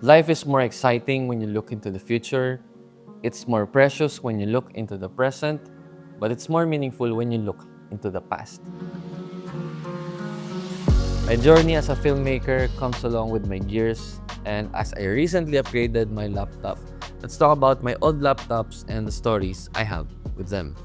Life is more exciting when you look into the future. It's more precious when you look into the present, but it's more meaningful when you look into the past. My journey as a filmmaker comes along with my years, and as I recently upgraded my laptop, let's talk about my old laptops and the stories I have with them.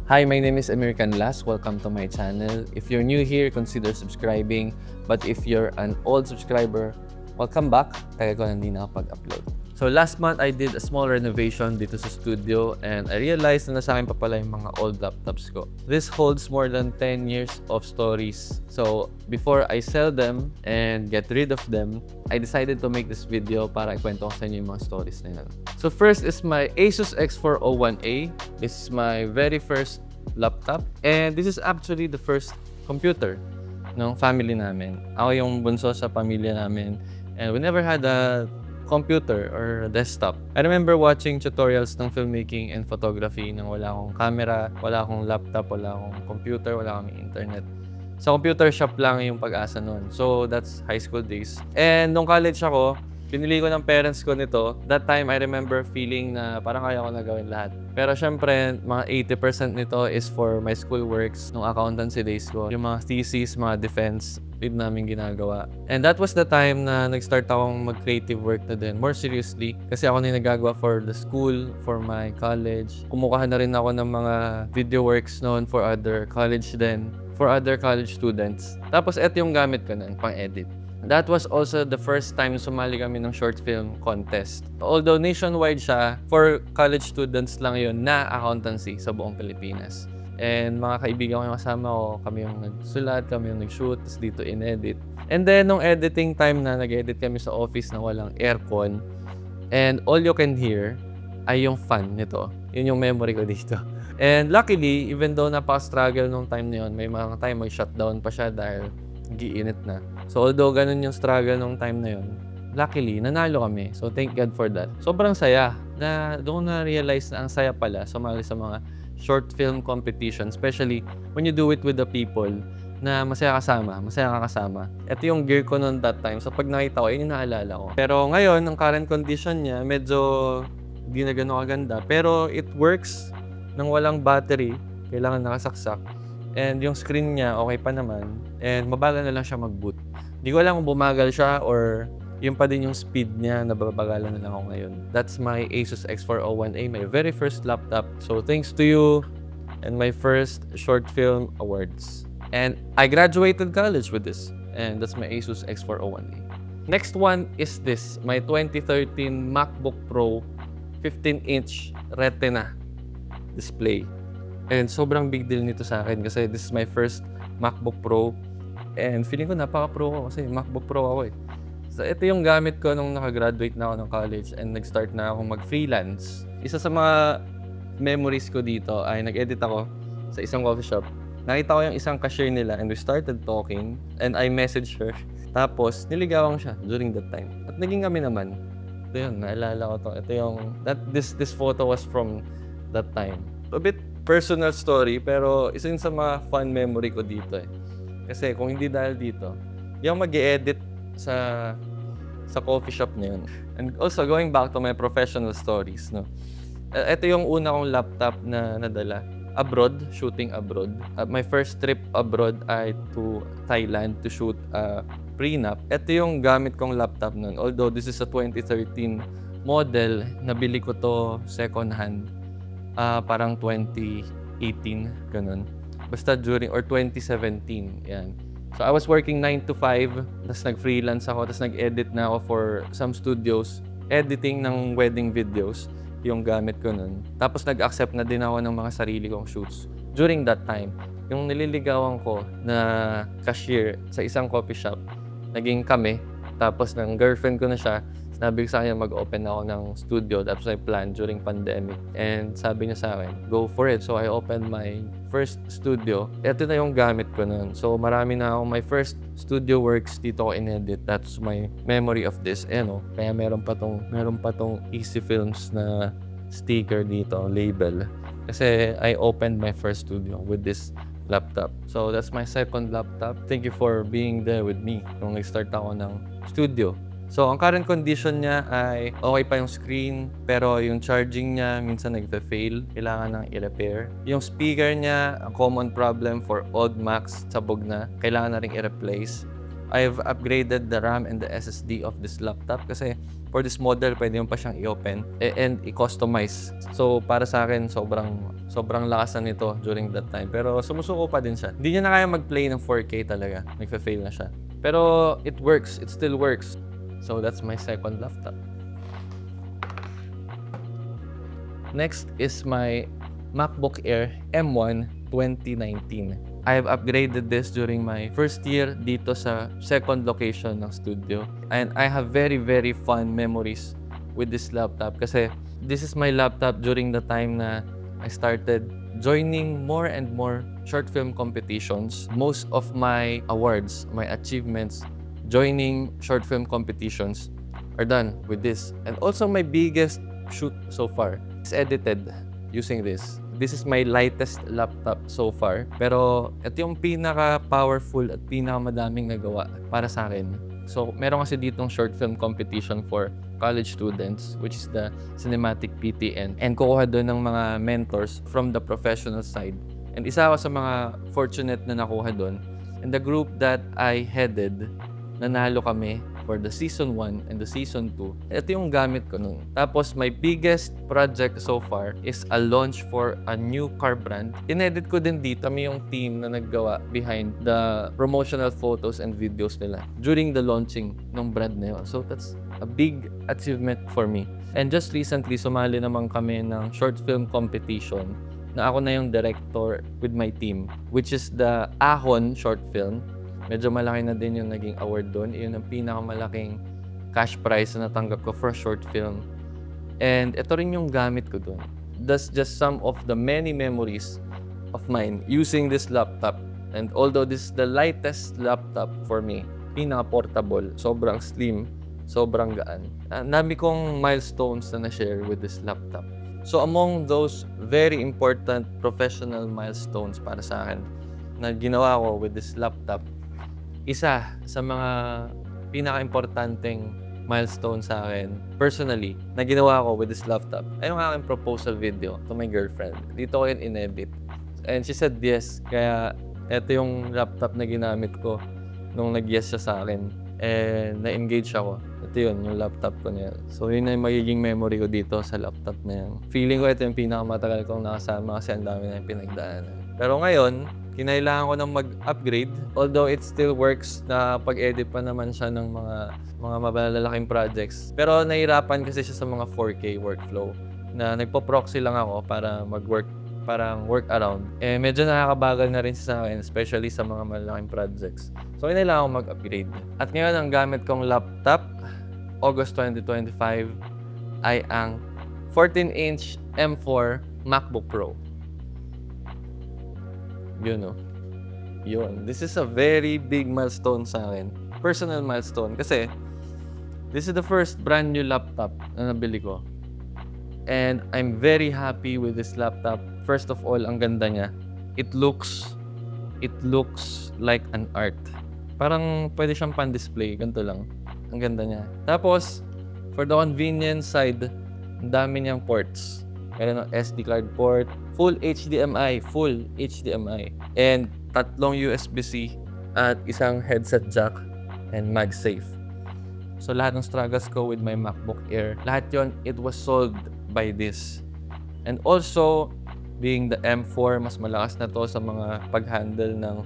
Hi, my name is Amir Canlas. Welcome to my channel. If you're new here, consider subscribing. But if you're an old subscriber, welcome back. Tagal ko na hindi nakapag-upload. So last month, I did a small renovation dito sa studio and I realized na nasa akin pa pala yung mga old laptops ko. This holds more than 10 years of stories. So before I sell them and get rid of them, I decided to make this video para ikwento ko sa inyo yung mga stories na yun. So first is my Asus X401A. This is my very first laptop and this is actually the first computer ng family namin. Ako yung bunso sa pamilya namin and we never had a computer or desktop. I remember watching tutorials ng filmmaking and photography nang wala akong camera, wala akong laptop, wala akong computer, wala akong internet. Sa computer shop lang yung pag-asa nun. So, that's high school days. And nung college ako, pinili ko ng parents ko nito. That time, I remember feeling na parang kaya ko na gawin lahat. Pero syempre, mga 80% nito is for my school works nung accountancy days ko. Yung mga thesis, mga defense, din namin ginagawa. And that was the time na nag-start akong mag-creative work na din, more seriously. Kasi ako na yung nagagawa for the school, for my college. Kumukuha na rin ako ng mga video works noon for other college din, for other college students. Tapos eto yung gamit ko nun, pang-edit. That was also the first time sumali kami ng short film contest. Although nationwide siya, for college students lang yun na accountancy sa buong Pilipinas. And mga kaibigan ko yung kasama ko, kami yung nagsulat, kami yung nag-shoot, tapos dito in-edit. And then, nung editing time na nag-edit kami sa office na walang aircon, and all you can hear ay yung fan nito. Yun yung memory ko dito. And luckily, even though napaka-struggle nung time na yun, may mga time mag-shutdown pa siya dahil giinit na. So although ganun yung struggle nung time na yun, luckily, nanalo kami. So thank God for that. Sobrang saya na doon na-realize na ang saya pala sumali sa mga short film competition, especially when you do it with the people na masaya ka kasama. Ito yung gear ko noon that time. So pag nakita ko, yun yung naalala ko. Pero ngayon, ang current condition niya, medyo di na gano'ng kaganda. Pero it works nang walang battery. Kailangan nakasaksak. And yung screen niya, okay pa naman. And mabagal na lang siya mag-boot. Hindi ko alam kung bumagal siya or yung pa din yung speed niya, nababagalan na lang ako ngayon. That's my Asus X401A, my very first laptop. So thanks to you and my first short film awards. And I graduated college with this. And that's my Asus X401A. Next one is this, my 2013 MacBook Pro 15-inch Retina display. And sobrang big deal nito sa akin kasi this is my first MacBook Pro. And feeling ko napaka-pro ko kasi MacBook Pro ako eh. So, ito yung gamit ko nung nakagraduate na ako ng college and nag-start na akong mag-freelance. Isa sa mga memories ko dito ay nag-edit ako sa isang coffee shop. Nakita ko yung isang cashier nila and we started talking and I messaged her. Tapos, niligawan siya during that time. At naging kami naman. Ito yun, naalala ko to. Ito yung, this photo was from that time. A bit personal story pero isa yun sa mga fun memory ko dito eh. Kasi kung hindi dahil dito, yung mag-e-edit sa coffee shop na yun. And also, going back to my professional stories, no? Ito yung una kong laptop na nadala. Abroad, shooting abroad. My first trip abroad ay to Thailand to shoot prenup. Ito yung gamit kong laptop nun. Although this is a 2013 model, nabili ko to second hand. Parang 2018, ganun. Basta during, or 2017, yan. So, I was working 9 to 5, tapos nag-freelance ako, tapos nag-edit na ako for some studios, editing ng wedding videos, yung gamit ko nun. Tapos nag-accept na din ako ng mga sarili kong shoots. During that time, yung nililigawan ko na cashier sa isang coffee shop, naging kami, tapos ng girlfriend ko na siya, sabi ko sa kanya mag-open ako ng studio. That was my plan during pandemic. And sabi niya sa akin, go for it. So I opened my first studio. Ito na yung gamit ko nun. So marami na ako. My first studio works dito ko in-edit. That's my memory of this. Kaya meron pa tong Easy Films na sticker dito, label. Kasi I opened my first studio with this laptop. So that's my second laptop. Thank you for being there with me nung nag-start ako ng studio. So, ang current condition niya ay okay pa yung screen, pero yung charging niya minsan nagfe-fail. Kailangan nang i-repair. Yung speaker niya, a common problem for old Macs, sabog na. Kailangan na ring i-replace. I've upgraded the RAM and the SSD of this laptop kasi for this model, pwede mo pa siyang i-open and i-customize. So, para sa akin, sobrang lakas na nito during that time. Pero sumusuko pa din siya. Hindi niya na kaya mag-play ng 4K talaga. Nagfe-fail na siya. Pero it works. It still works. So that's my second laptop. Next is my MacBook Air M1 2019. I have upgraded this during my first year dito sa second location ng studio. And I have very, very fun memories with this laptop kasi this is my laptop during the time na I started joining more and more short film competitions. Most of my awards, my achievements, joining short film competitions are done with this. And also my biggest shoot so far is edited using this. This is my lightest laptop so far. Pero ito yung pinaka-powerful at pinaka-madaming nagawa para sa akin. So meron kasi ditong short film competition for college students, which is the Cinematic PTN. And kukuha doon ng mga mentors from the professional side. And isa ako sa mga fortunate na nakuha doon. And the group that I headed, nanalo kami for the season 1 and the season 2. Ito yung gamit ko nun. Tapos my biggest project so far is a launch for a new car brand. Inedit ko din dito. Kami yung team na naggawa behind the promotional photos and videos nila during the launching ng brand na yun. So that's a big achievement for me. And just recently, sumali naman kami ng short film competition na ako na yung director with my team, which is the Ahon short film. Medyo malaki na din yung naging award doon. Yun ang pinakamalaking cash prize na natanggap ko for a short film. And ito rin yung gamit ko doon. That's just some of the many memories of mine using this laptop. And although this is the lightest laptop for me, pinaka-portable, sobrang slim, sobrang gaan. Dami kong milestones na na-share with this laptop. So among those very important professional milestones para sa akin na ginawa ko with this laptop, isa sa mga pinaka-importanteng milestone sa akin, personally, na ginawa ko with this laptop, ay yung aking proposal video to my girlfriend. Dito ko yun in-edit. And she said yes, kaya ito yung laptop na ginamit ko nung nag-yes siya sa akin. And na-engage ako. Ito yun, yung laptop ko na yan. So yun na yung magiging memory ko dito sa laptop na yan. Feeling ko ito yung pinakamatagal kong nakasama kasi ang dami na yung pinagdaanan. Pero ngayon, kinailangan ko ng mag-upgrade. Although it still works na pag-edit pa naman siya ng mga malalaking projects. Pero nahirapan kasi siya sa mga 4K workflow na nagpo-proxy lang ako para mag-work, parang workaround. Eh, medyo nakakabagal na rin sa akin, especially sa mga malalaking projects. So, kinailangan ko mag-upgrade. At ngayon, ang gamit kong laptop, August 2025, ay ang 14-inch M4 MacBook Pro. Yun, no? Yun. This is a very big milestone sa akin. Personal milestone. Kasi, this is the first brand new laptop na nabili ko. And I'm very happy with this laptop. First of all, ang ganda niya. It looks like an art. Parang pwede siyang pan-display. Ganito lang. Ang ganda niya. Tapos, for the convenience side, ang dami niyang ports. Meron ng SD card port, full HDMI, and 3 USB-C at isang headset jack and MagSafe. So lahat ng struggles ko with my MacBook Air, lahat yon, it was solved by this. And also, being the M4, mas malakas na to sa mga pag-handle ng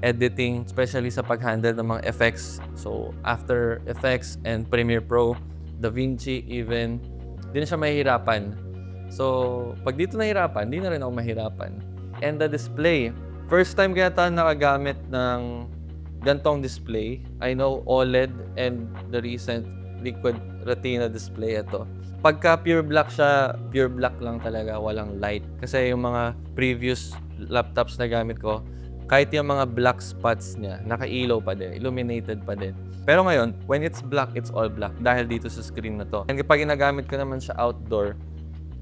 editing, especially sa pag-handle ng mga effects. So After Effects and Premiere Pro, DaVinci even, di na siya mahihirapan. So, pag dito nahirapan, di na rin ako mahirapan. And the display, first time kaya tayo nakagamit ng gantong display. I know OLED and the recent Liquid Retina display ito. Pagka pure black siya, pure black lang talaga, walang light. Kasi yung mga previous laptops na gamit ko, kahit yung mga black spots niya, nakailaw pa din, illuminated pa din. Pero ngayon, when it's black, it's all black dahil dito sa screen na to. And kapag ginagamit ko naman siya outdoor,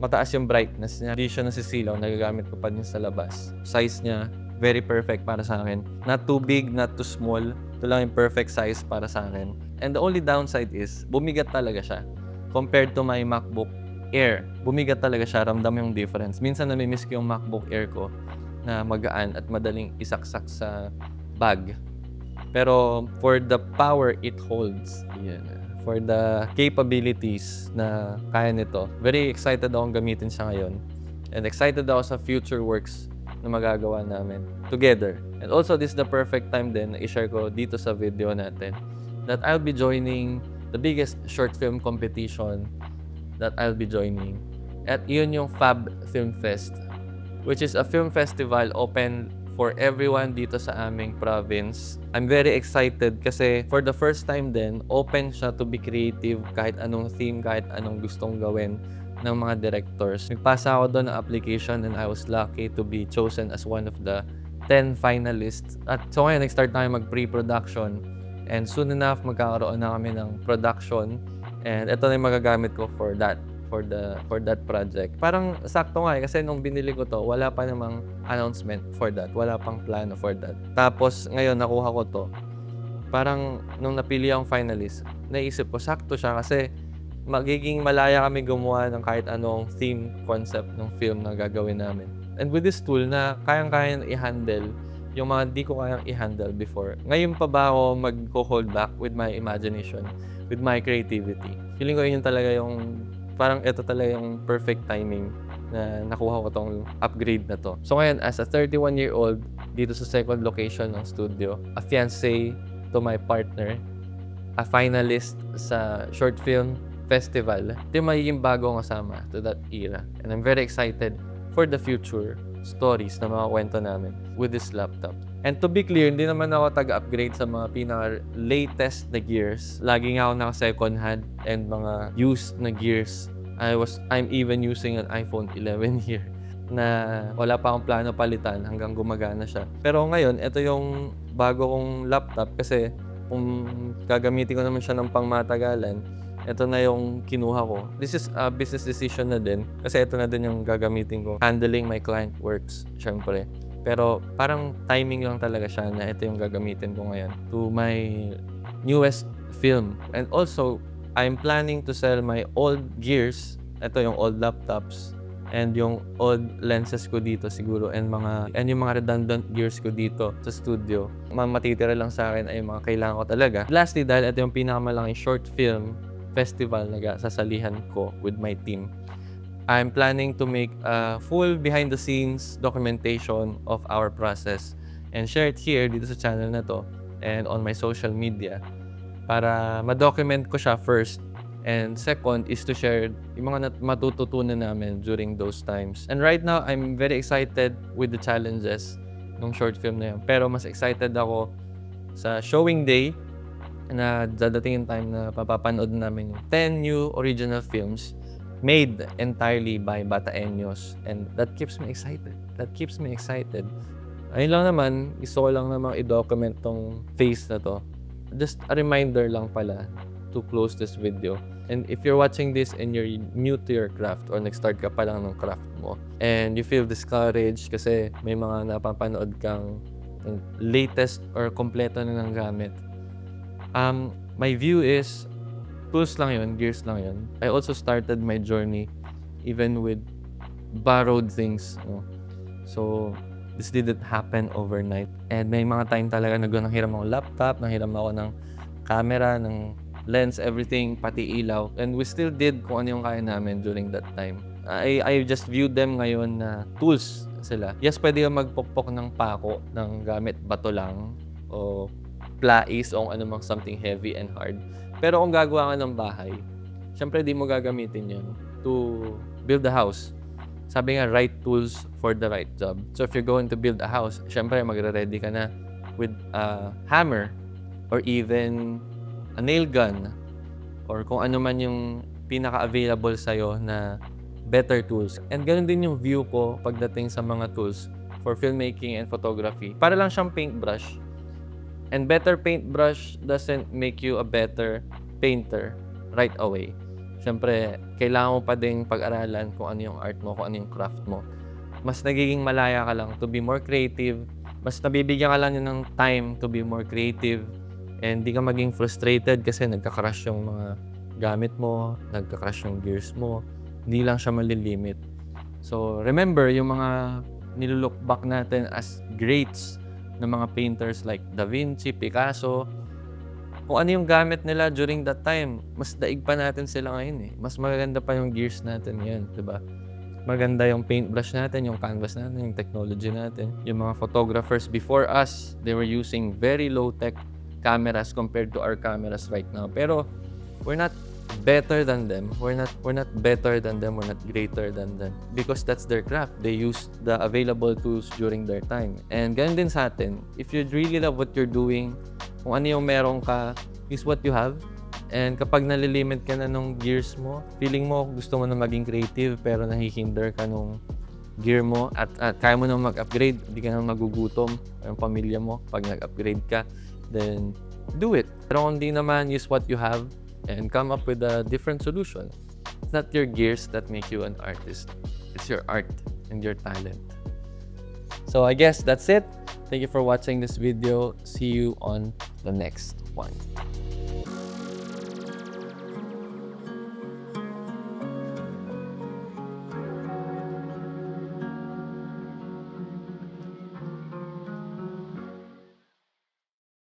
mataas yung brightness niya. Hindi siya nasisilaw, nagagamit ko pa din sa labas. Size niya, very perfect para sa akin. Not too big, not too small. Ito lang yung perfect size para sa akin. And the only downside is, bumigat talaga siya. Compared to my MacBook Air, bumigat talaga siya, ramdam yung difference. Minsan nami-miss ko yung MacBook Air ko na magaan at madaling isaksak sa bag. Pero for the power it holds, yan, for the capabilities na kaya nito, very excited akong gamitin siya ngayon. And excited ako sa future works na magagawa namin together. And also, this is the perfect time din na i-share ko dito sa video natin that I'll be joining the biggest short film competition that I'll be joining. At yun yung Fab Film Fest, which is a film festival open for everyone dito sa aming province. I'm very excited kasi for the first time din, open siya to be creative kahit anong theme, kahit anong gustong gawin ng mga directors. Nagpasa ako doon ng application and I was lucky to be chosen as one of the 10 finalists. At so ngayon, nag-start na mag-pre-production and soon enough, magkakaroon na kami ng production and ito na yung magagamit ko for that project. Parang sakto nga kasi nung binili ko to, wala pa namang announcement for that. Wala pang plano for that. Tapos ngayon, nakuha ko to. Parang nung napili akong finalist, naisip ko, sakto siya kasi magiging malaya kami gumawa ng kahit anong theme concept ng film na gagawin namin. And with this tool na kayang-kaya i-handle yung mga di ko kayang i-handle before. Ngayon pa ba ako mag-hold back with my imagination, with my creativity? Feeling ko yun talaga yung parang ito talaga yung perfect timing na nakuha ko tong upgrade na to. So ngayon, as a 31-year-old dito sa second location ng studio, a fiancé to my partner, a finalist sa short film festival, ito yung magiging bagong kasama to that era. And I'm very excited for the future stories na mga kwento namin with this laptop. And to be clear, hindi naman ako tag-upgrade sa mga pinaka-latest na gears. Lagi nga ako naka-second hand and mga used na gears. I'm even using an iPhone 11 here na wala pa akong plano palitan hanggang gumagana siya. Pero ngayon, ito yung bago kong laptop kasi kung gagamitin ko naman siya ng pangmatagalan, ito na yung kinuha ko. This is a business decision na din kasi ito na din yung gagamitin ko. Handling my client works, syempre. Pero parang timing lang talaga siya na ito yung gagamitin ko ngayon to my newest film. And also, I'm planning to sell my old gears. Ito yung old laptops and yung old lenses ko dito siguro and yung mga redundant gears ko dito sa studio. Matitira lang sa akin ay yung mga kailangan ko talaga. Lastly, dahil ito yung pinakamalaking short film festival na sasalihan ko with my team, I'm planning to make a full behind-the-scenes documentation of our process and share it here dito sa channel na to and on my social media para ma-document ko siya first. And second is to share yung mga matututunan namin during those times. And right now, I'm very excited with the challenges ng short film na yun. Pero mas excited ako sa showing day na dadating yung time na papapanood namin yung 10 new original films made entirely by Bataeños. And that keeps me excited. Ayun lang naman, gusto ko lang namang i-document tong phase na to. Just a reminder lang pala to close this video. And if you're watching this and you're new to your craft or nag-start ka pa lang ng craft mo and you feel discouraged kasi may mga napapanood kang latest or kompleto na ng gamit, my view is tools lang yun, gears lang yun. I also started my journey even with borrowed things. So, this didn't happen overnight. And may mga time talaga na nanghiram ako ng laptop, nanghiram ako ng camera, ng lens, everything, pati ilaw. And we still did kung ano yung kaya namin during that time. I just viewed them ngayon na tools sila. Yes, pwede kang magpokpok ng pako ng gamit bato lang o plais o ano mang something heavy and hard. Pero kung gagawa ka ng bahay, syempre di mo gagamitin yun to build a house. Sabi nga, right tools for the right job. So if you're going to build a house, syempre magre-ready ka na with a hammer or even a nail gun or kung ano man yung pinaka-available sa'yo na better tools. And ganun din yung view ko pagdating sa mga tools for filmmaking and photography. Para lang siyang paintbrush. And better paintbrush doesn't make you a better painter right away. Siyempre, kailangan mo pa ding pag-aralan kung ano yung art mo, kung ano yung craft mo. Mas nagiging malaya ka lang to be more creative. Mas nabibigyan ka lang ng time to be more creative And di ka maging frustrated kasi nagka-crash yung mga gamit mo, nagka-crash yung gears mo. Hindi lang siya malilimit. So, remember, yung mga nilook back natin as greats ng mga painters like Da Vinci, Picasso, kung ano yung gamit nila during that time, mas daig pa natin sila ngayon eh. Mas maganda pa yung gears natin ngayon, di ba? Maganda yung paintbrush natin, yung canvas natin, yung technology natin. Yung mga photographers before us, they were using very low-tech cameras compared to our cameras right now. Pero we're not better than them. We're not better than them. We're not greater than them. Because that's their craft. They use the available tools during their time. And ganun din sa atin. If you really love what you're doing, kung ano yung meron ka, use what you have. And kapag nalilimit ka na nung gears mo, feeling mo gusto mo na maging creative pero nahihinder ka nung gear mo at kaya mo na mag-upgrade, hindi ka na magugutom ang pamilya mo pag nag-upgrade ka, then do it. Pero kung di naman, use what you have and come up with a different solution. It's not your gears that make you an artist. It's your art and your talent. So I guess that's it. Thank you for watching this video. See you on the next one.